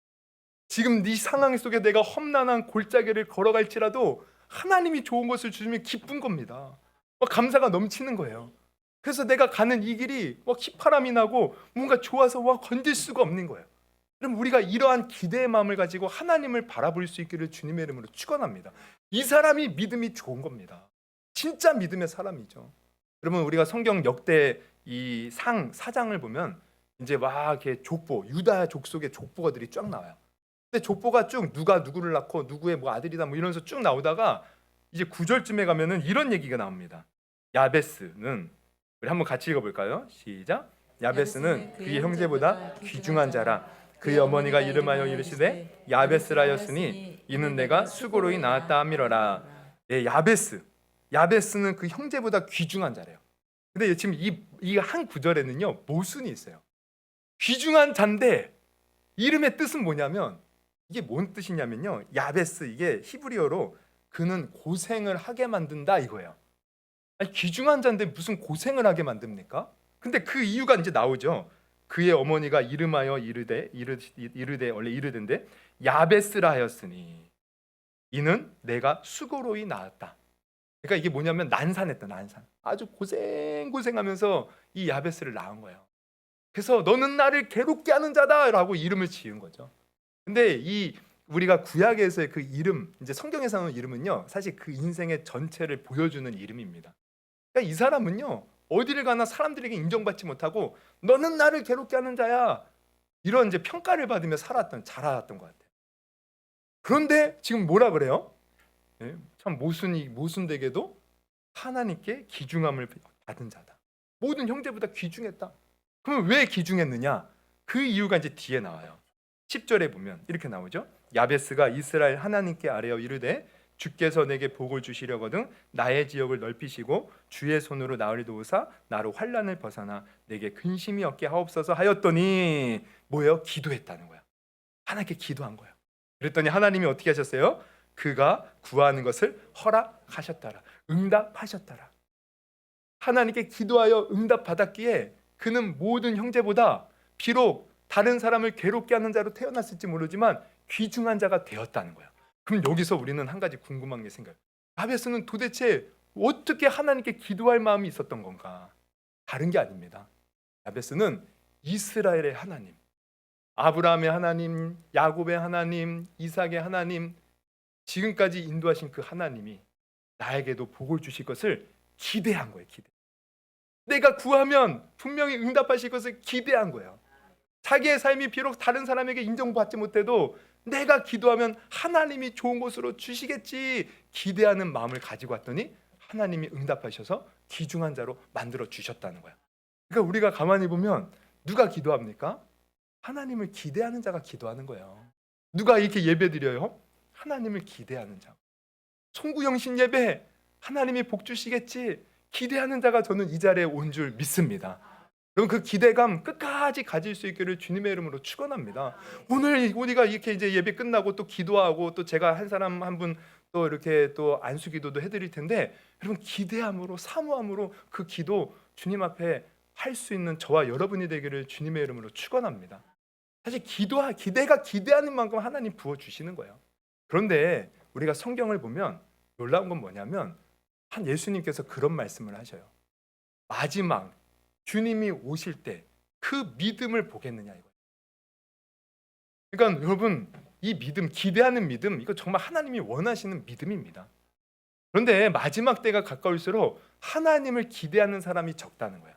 지금 네 상황 속에 내가 험난한 골짜기를 걸어갈지라도 하나님이 좋은 것을 주시면 기쁜 겁니다. 감사가 넘치는 거예요. 그래서 내가 가는 이 길이 휘파람이 나고 뭔가 좋아서 건질 수가 없는 거예요. 그럼 우리가 이러한 기대의 마음을 가지고 하나님을 바라볼 수 있기를 주님의 이름으로 축원합니다. 이 사람이 믿음이 좋은 겁니다. 진짜 믿음의 사람이죠. 여러분 우리가 성경 역대 이 상 4장을 보면 이제 이렇게 족보 유다 족속의 족보가들이 쫙 나와요. 근데 족보가 쭉 누가 누구를 낳고 누구의 아들이다 이러면서 쭉 나오다가 이제 9절쯤에 가면은 이런 얘기가 나옵니다. 야베스는 우리 한번 같이 읽어볼까요? 시작. 야베스는 그의 형제보다 귀중한 자라. 그의 어머니가 이름하여 이르시되 야베스라였으니 이는 내가 수고로이 낳았다 함이러라. 예, 야베스는 그 형제보다 귀중한 자래요. 근데 지금 이 한 구절에는요 모순이 있어요. 귀중한 자인데 이름의 뜻은 뭐냐면, 이게 뭔 뜻이냐면요, 야베스, 이게 히브리어로 그는 고생을 하게 만든다 이거예요. 아니, 귀중한 자인데 무슨 고생을 하게 만듭니까? 근데 그 이유가 이제 나오죠. 그의 어머니가 이름하여 이르되 원래 이르된데 야베스라 하였으니 이는 내가 수고로이 낳았다. 그러니까 이게 뭐냐면 난산. 아주 고생하면서 이 야베스를 낳은 거예요. 그래서 너는 나를 괴롭게 하는 자다라고 이름을 지은 거죠. 근데 이 우리가 구약에서의 그 이름, 이제 성경에서 나오는 이름은요, 사실 그 인생의 전체를 보여주는 이름입니다. 그러니까 이 사람은요, 어디를 가나 사람들에게 인정받지 못하고 너는 나를 괴롭게 하는 자야, 이런 이제 평가를 받으며 자라왔던 것 같아요. 그런데 지금 뭐라 그래요? 예, 참 모순되게도 하나님께 귀중함을 받은 자다. 모든 형제보다 귀중했다. 그러면 왜 귀중했느냐? 그 이유가 이제 뒤에 나와요. 10절에 보면 이렇게 나오죠. 야베스가 이스라엘 하나님께 아뢰어 이르되 주께서 내게 복을 주시려거든 나의 지역을 넓히시고 주의 손으로 나를 도우사 나로 환난을 벗어나 내게 근심이 없게 하옵소서 하였더니 뭐예요? 기도했다는 거야. 하나님께 기도한 거예요. 그랬더니 하나님이 어떻게 하셨어요? 그가 구하는 것을 허락하셨더라. 응답하셨더라. 하나님께 기도하여 응답받았기에 그는 모든 형제보다 비록 다른 사람을 괴롭게 하는 자로 태어났을지 모르지만 귀중한 자가 되었다는 거예요. 그럼 여기서 우리는 한 가지 궁금한 게 생겨요. 야베스는 도대체 어떻게 하나님께 기도할 마음이 있었던 건가? 다른 게 아닙니다. 야베스는 이스라엘의 하나님, 아브라함의 하나님, 야곱의 하나님, 이삭의 하나님, 지금까지 인도하신 그 하나님이 나에게도 복을 주실 것을 기대한 거예요. 내가 구하면 분명히 응답하실 것을 기대한 거예요. 자기의 삶이 비록 다른 사람에게 인정받지 못해도 내가 기도하면 하나님이 좋은 곳으로 주시겠지 기대하는 마음을 가지고 왔더니 하나님이 응답하셔서 귀중한 자로 만들어 주셨다는 거야. 그러니까 우리가 가만히 보면 누가 기도합니까? 하나님을 기대하는 자가 기도하는 거예요. 누가 이렇게 예배드려요? 하나님을 기대하는 자. 송구영신 예배, 하나님이 복 주시겠지 기대하는 자가 저는 이 자리에 온 줄 믿습니다. 그럼 그 기대감 끝까지 가질 수 있기를 주님의 이름으로 축원합니다. 오늘 우리가 이렇게 이제 예배 끝나고 또 기도하고 또 제가 한 사람 한 분 또 이렇게 또 안수기도도 해드릴 텐데, 여러분 기대함으로 사모함으로 그 기도 주님 앞에 할 수 있는 저와 여러분이 되기를 주님의 이름으로 축원합니다. 사실 기대가 기대하는 만큼 하나님 부어 주시는 거예요. 그런데 우리가 성경을 보면 놀라운 건 뭐냐면 한 예수님께서 그런 말씀을 하셔요. 마지막 주님이 오실 때 그 믿음을 보겠느냐 이거예요. 그러니까 여러분 이 믿음, 기대하는 믿음, 이거 정말 하나님이 원하시는 믿음입니다. 그런데 마지막 때가 가까울수록 하나님을 기대하는 사람이 적다는 거예요.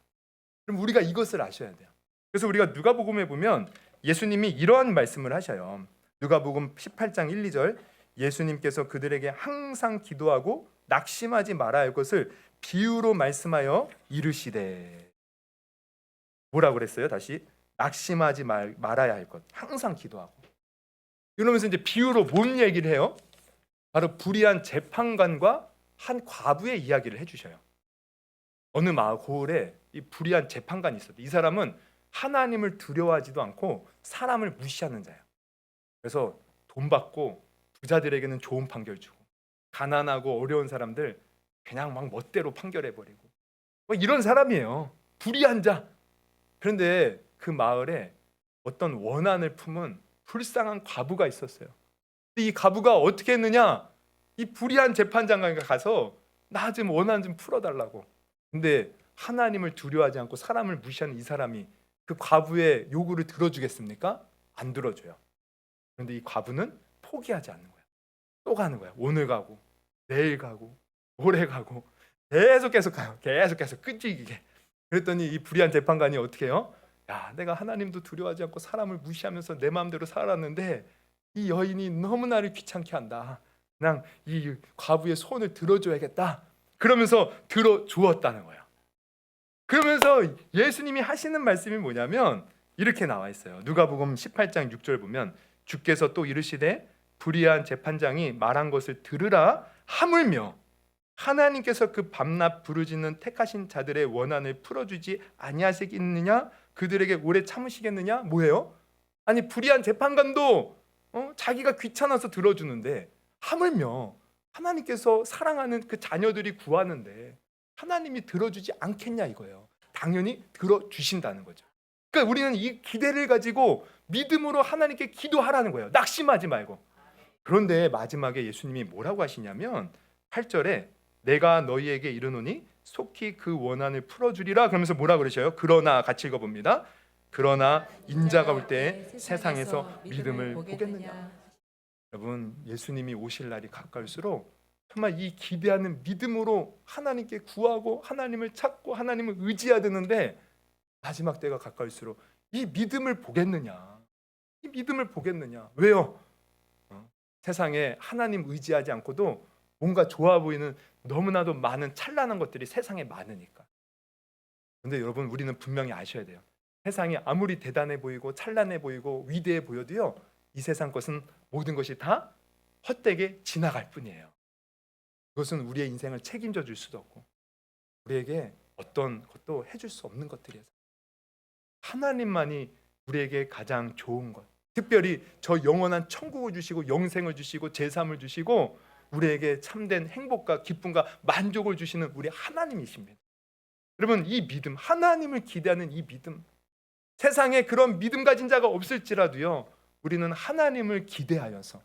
그럼 우리가 이것을 아셔야 돼요. 그래서 우리가 누가복음에 보면 예수님이 이러한 말씀을 하셔요. 누가복음 18장 1, 2절 예수님께서 그들에게 항상 기도하고 낙심하지 말아야 할 것을 비유로 말씀하여 이르시되, 뭐라 그랬어요? 다시 낙심하지 말아야 할 것, 항상 기도하고. 이러면서 이제 비유로 뭔 얘기를 해요? 바로 불의한 재판관과 한 과부의 이야기를 해주셔요. 어느 마을 고을에 이 불의한 재판관이 있었대. 이 사람은 하나님을 두려워하지도 않고 사람을 무시하는 자예요. 그래서 돈 받고 부자들에게는 좋은 판결 주고 가난하고 어려운 사람들 그냥 막 멋대로 판결해버리고 뭐 이런 사람이에요. 불의한 자. 그런데 그 마을에 어떤 원한을 품은 불쌍한 과부가 있었어요. 이 과부가 어떻게 했느냐? 이 불의한 재판장관에 가서 나 좀 원한 좀 풀어달라고. 근데 하나님을 두려워하지 않고 사람을 무시하는 이 사람이 그 과부의 요구를 들어주겠습니까? 안 들어줘요. 그런데 이 과부는 포기하지 않는 거야. 또 가는 거야. 오늘 가고 내일 가고 모레 가고 계속 가요. 계속 끈질기게. 그랬더니 이 불의한 재판관이 어떻게 해요? 야, 내가 하나님도 두려워하지 않고 사람을 무시하면서 내 마음대로 살았는데 이 여인이 너무 나를 귀찮게 한다. 그냥 이 과부의 손을 들어줘야겠다. 그러면서 들어주었다는 거야. 그러면서 예수님이 하시는 말씀이 뭐냐면 이렇게 나와 있어요. 누가복음 18장 6절 보면 주께서 또 이르시되 불의한 재판장이 말한 것을 들으라 하물며 하나님께서 그 밤낮 부르짖는 택하신 자들의 원한을 풀어주지 아니하시겠느냐? 그들에게 오래 참으시겠느냐? 뭐예요? 아니 불의한 재판관도 자기가 귀찮아서 들어주는데 하물며 하나님께서 사랑하는 그 자녀들이 구하는데 하나님이 들어주지 않겠냐 이거예요. 당연히 들어주신다는 거죠. 그러니까 우리는 이 기대를 가지고 믿음으로 하나님께 기도하라는 거예요. 낙심하지 말고. 그런데 마지막에 예수님이 뭐라고 하시냐면 8절에 내가 너희에게 이르노니 속히 그 원한을 풀어주리라 그러면서 뭐라 그러셔요? 그러나 같이 읽어봅니다. 그러나 인자가 올 때 세상에서 믿음을 보겠느냐. 여러분 예수님이 오실 날이 가까울수록 정말 이 기대하는 믿음으로 하나님께 구하고 하나님을 찾고 하나님을 의지해야 되는데 마지막 때가 가까울수록 이 믿음을 보겠느냐? 이 믿음을 보겠느냐? 왜요? 세상에 하나님 의지하지 않고도 뭔가 좋아 보이는 너무나도 많은 찬란한 것들이 세상에 많으니까. 근데 여러분 우리는 분명히 아셔야 돼요. 세상이 아무리 대단해 보이고 찬란해 보이고 위대해 보여도요 이 세상 것은 모든 것이 다 헛되게 지나갈 뿐이에요. 그것은 우리의 인생을 책임져 줄 수도 없고 우리에게 어떤 것도 해줄 수 없는 것들이에요. 하나님만이 우리에게 가장 좋은 것, 특별히 저 영원한 천국을 주시고 영생을 주시고 제삼을 주시고 우리에게 참된 행복과 기쁨과 만족을 주시는 우리 하나님이십니다. 여러분 이 믿음, 하나님을 기대하는 이 믿음, 세상에 그런 믿음 가진 자가 없을지라도요 우리는 하나님을 기대하여서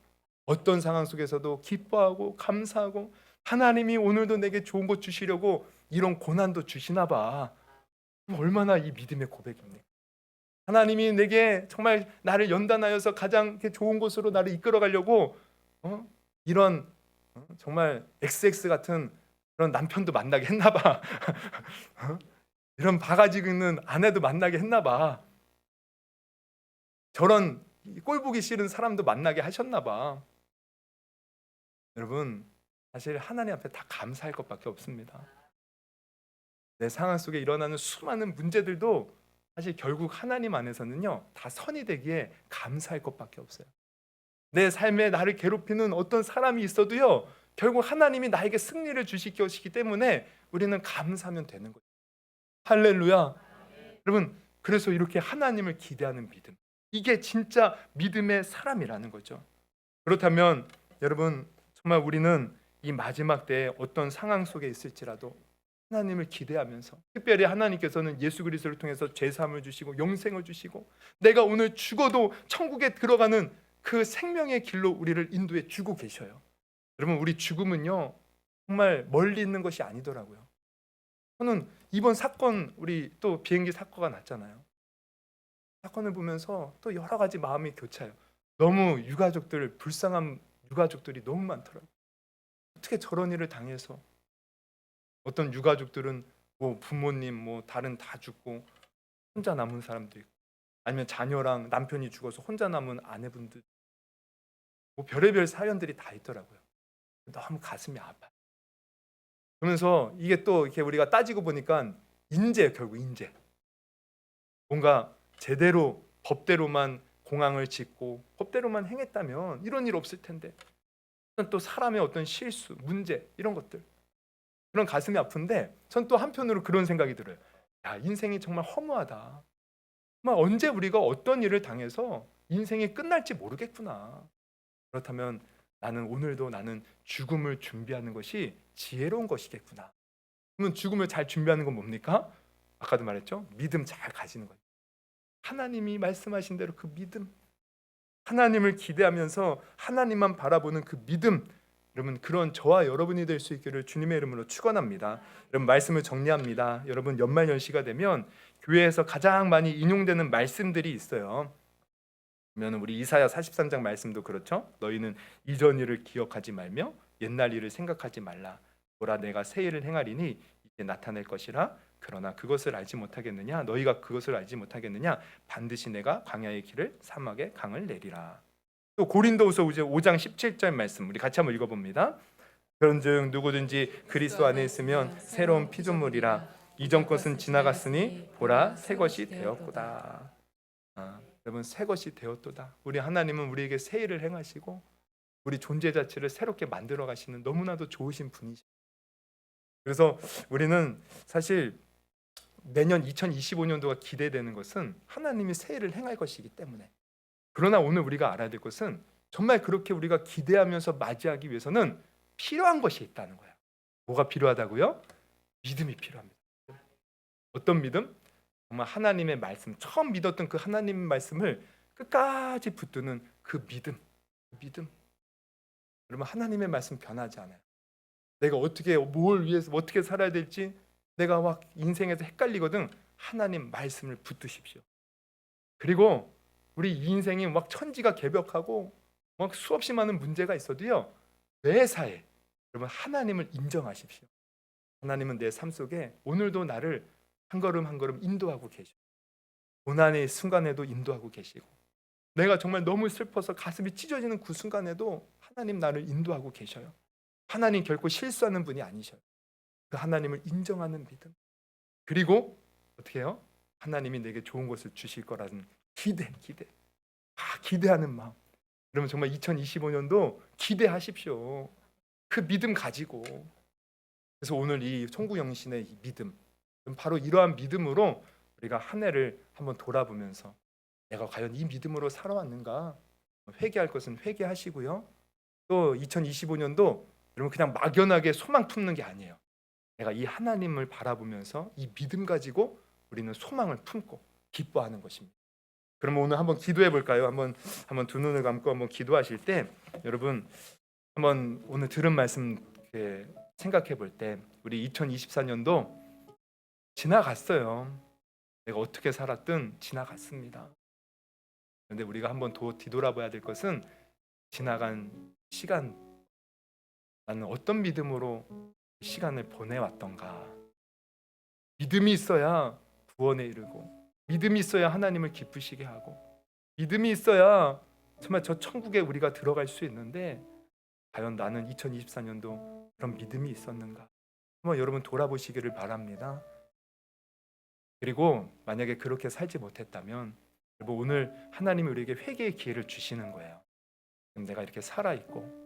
어떤 상황 속에서도 기뻐하고 감사하고 하나님이 오늘도 내게 좋은 것 주시려고 이런 고난도 주시나 봐. 얼마나 이 믿음의 고백입니까? 하나님이 내게 정말 나를 연단하여서 가장 좋은 곳으로 나를 이끌어 가려고 이런 정말 XX 같은 그런 남편도 만나게 했나 봐. 이런 바가지 긁는 아내도 만나게 했나 봐. 저런 꼴 보기 싫은 사람도 만나게 하셨나 봐. 여러분 사실 하나님 앞에 다 감사할 것밖에 없습니다. 내 상황 속에 일어나는 수많은 문제들도 사실 결국 하나님 안에서는요 다 선이 되기에 감사할 것밖에 없어요. 내 삶에 나를 괴롭히는 어떤 사람이 있어도요 결국 하나님이 나에게 승리를 주실 것이기 때문에 우리는 감사하면 되는 거예요. 할렐루야. 여러분 그래서 이렇게 하나님을 기대하는 믿음, 이게 진짜 믿음의 사람이라는 거죠. 그렇다면 여러분 정말 우리는 이 마지막 때에 어떤 상황 속에 있을지라도 하나님을 기대하면서, 특별히 하나님께서는 예수 그리스도를 통해서 죄사함을 주시고 영생을 주시고 내가 오늘 죽어도 천국에 들어가는 그 생명의 길로 우리를 인도해 주고 계셔요. 여러분 우리 죽음은요 정말 멀리 있는 것이 아니더라고요. 저는 이번 사건, 우리 또 비행기 사고가 났잖아요. 사건을 보면서 또 여러 가지 마음이 교차해요. 너무 유가족들, 불쌍한 유가족들이 너무 많더라고요. 어떻게 저런 일을 당해서, 어떤 유가족들은 뭐 부모님 뭐 다른 다 죽고 혼자 남은 사람도 있고, 아니면 자녀랑 남편이 죽어서 혼자 남은 아내분들, 뭐 별의별 사연들이 다 있더라고요. 너무 가슴이 아파요. 그러면서 이게 또 이렇게 우리가 따지고 보니까 인재, 결국 인재, 뭔가 제대로 법대로만 공항을 짓고 법대로만 행했다면 이런 일 없을 텐데, 또 사람의 어떤 실수, 문제 이런 것들, 그런 가슴이 아픈데 전 또 한편으로 그런 생각이 들어요. 야, 인생이 정말 허무하다. 정말 언제 우리가 어떤 일을 당해서 인생이 끝날지 모르겠구나. 그렇다면 나는 오늘도 나는 죽음을 준비하는 것이 지혜로운 것이겠구나. 그러면 죽음을 잘 준비하는 건 뭡니까? 아까도 말했죠. 믿음 잘 가지는 거예요. 하나님이 말씀하신 대로 그 믿음, 하나님을 기대하면서 하나님만 바라보는 그 믿음, 여러분 그런 저와 여러분이 될 수 있기를 주님의 이름으로 축원합니다. 여러분 말씀을 정리합니다. 여러분 연말 연시가 되면 교회에서 가장 많이 인용되는 말씀들이 있어요. 그러면 우리 이사야 43장 말씀도 그렇죠. 너희는 이전 일을 기억하지 말며 옛날 일을 생각하지 말라. 보라 내가 새 일을 행하리니 이제 나타낼 것이라. 그러나 그것을 알지 못하겠느냐? 너희가 그것을 알지 못하겠느냐? 반드시 내가 광야의 길을 사막의 강을 내리라. 또 고린도후서 5장 17절 말씀 우리 같이 한번 읽어봅니다. 그런즉 누구든지 그리스도 안에 있으면 새로운 피조물이라. 이전 것은 지나갔으니 보라 새 것이 되었구다. 여러분 새 것이 되었도다. 우리 하나님은 우리에게 새 일을 행하시고 우리 존재 자체를 새롭게 만들어 가시는 너무나도 좋으신 분이십니다. 그래서 우리는 사실 내년 2025년도가 기대되는 것은 하나님이 새 일을 행할 것이기 때문에. 그러나 오늘 우리가 알아야 될 것은 정말 그렇게 우리가 기대하면서 맞이하기 위해서는 필요한 것이 있다는 거예요. 뭐가 필요하다고요? 믿음이 필요합니다. 어떤 믿음? 정말 하나님의 말씀, 처음 믿었던 그 하나님의 말씀을 끝까지 붙드는 그 믿음. 여러분 하나님의 말씀 변하지 않아요. 내가 어떻게 뭘 위해서 어떻게 살아야 될지 내가 막 인생에서 헷갈리거든. 하나님 말씀을 붙드십시오. 그리고 우리 인생이 막 천지가 개벽하고 막 수없이 많은 문제가 있어도요, 매사에 여러분 하나님을 인정하십시오. 하나님은 내 삶 속에 오늘도 나를 한 걸음 한 걸음 인도하고 계시고 고난의 순간에도 인도하고 계시고 내가 정말 너무 슬퍼서 가슴이 찢어지는 그 순간에도 하나님 나를 인도하고 계셔요. 하나님 결코 실수하는 분이 아니셔요. 그 하나님을 인정하는 믿음. 그리고 어떻게 해요? 하나님이 내게 좋은 것을 주실 거라는 기대. 기대하는 마음. 여러분 정말 2025년도 기대하십시오. 그 믿음 가지고. 그래서 오늘 이 송구영신의 이 믿음, 바로 이러한 믿음으로 우리가 한 해를 한번 돌아보면서 내가 과연 이 믿음으로 살아왔는가, 회개할 것은 회개하시고요. 또 2025년도 여러분 그냥 막연하게 소망 품는 게 아니에요. 내가 이 하나님을 바라보면서 이 믿음 가지고 우리는 소망을 품고 기뻐하는 것입니다. 그러면 오늘 한번 기도해 볼까요? 한번 두 눈을 감고 한번 기도하실 때 여러분 한번 오늘 들은 말씀 생각해 볼 때 우리 2024년도 지나갔어요. 내가 어떻게 살았든 지나갔습니다. 그런데 우리가 한번 뒤돌아봐야 될 것은 지나간 시간, 나는 어떤 믿음으로 시간을 보내왔던가. 믿음이 있어야 구원에 이르고 믿음이 있어야 하나님을 기쁘시게 하고 믿음이 있어야 정말 저 천국에 우리가 들어갈 수 있는데 과연 나는 2024년도 그런 믿음이 있었는가? 한번 여러분 돌아보시기를 바랍니다. 그리고 만약에 그렇게 살지 못했다면 여러분 오늘 하나님이 우리에게 회개의 기회를 주시는 거예요. 그럼 내가 이렇게 살아있고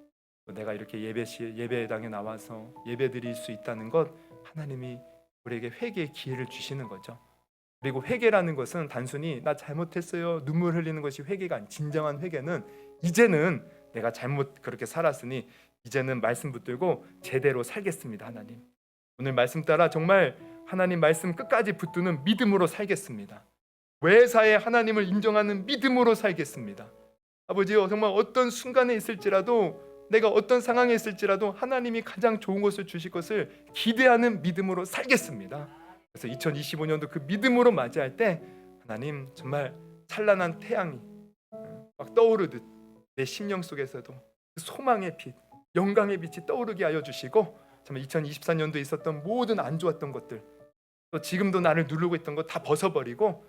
내가 이렇게 예배당에 나와서 예배드릴 수 있다는 것 하나님이 우리에게 회개의 기회를 주시는 거죠. 그리고 회개라는 것은 단순히 나 잘못했어요 눈물 흘리는 것이 회개가 아닌 진정한 회개는 이제는 내가 잘못 그렇게 살았으니 이제는 말씀 붙들고 제대로 살겠습니다. 하나님 오늘 말씀 따라 정말 하나님 말씀 끝까지 붙드는 믿음으로 살겠습니다. 매사에 하나님을 인정하는 믿음으로 살겠습니다. 아버지요 정말 어떤 순간에 있을지라도 내가 어떤 상황에 있을지라도 하나님이 가장 좋은 것을 주실 것을 기대하는 믿음으로 살겠습니다. 그래서 2025년도 그 믿음으로 맞이할 때 하나님 정말 찬란한 태양이 막 떠오르듯 내 심령 속에서도 그 소망의 빛, 영광의 빛이 떠오르게 하여 주시고 정말 2024년도에 있었던 모든 안 좋았던 것들 또 지금도 나를 누르고 있던 것 다 벗어버리고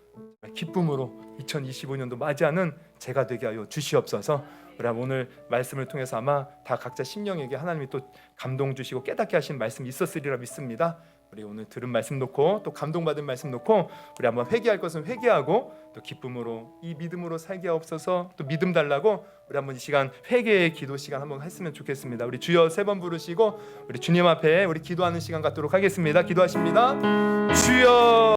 기쁨으로 2025년도 맞이하는 제가 되게 하여 주시옵소서. 그럼 오늘 말씀을 통해서 아마 다 각자 심령에게 하나님이 또 감동 주시고 깨닫게 하신 말씀이 있었으리라 믿습니다. 우리 오늘 들은 말씀 놓고 또 감동받은 말씀 놓고 우리 한번 회개할 것은 회개하고 또 기쁨으로 이 믿음으로 살게 하옵소서. 또 믿음 달라고 우리 한번 이 시간 회개의 기도 시간 한번 했으면 좋겠습니다. 우리 주여 3번 부르시고 우리 주님 앞에 우리 기도하는 시간 갖도록 하겠습니다. 기도하십니다. 주여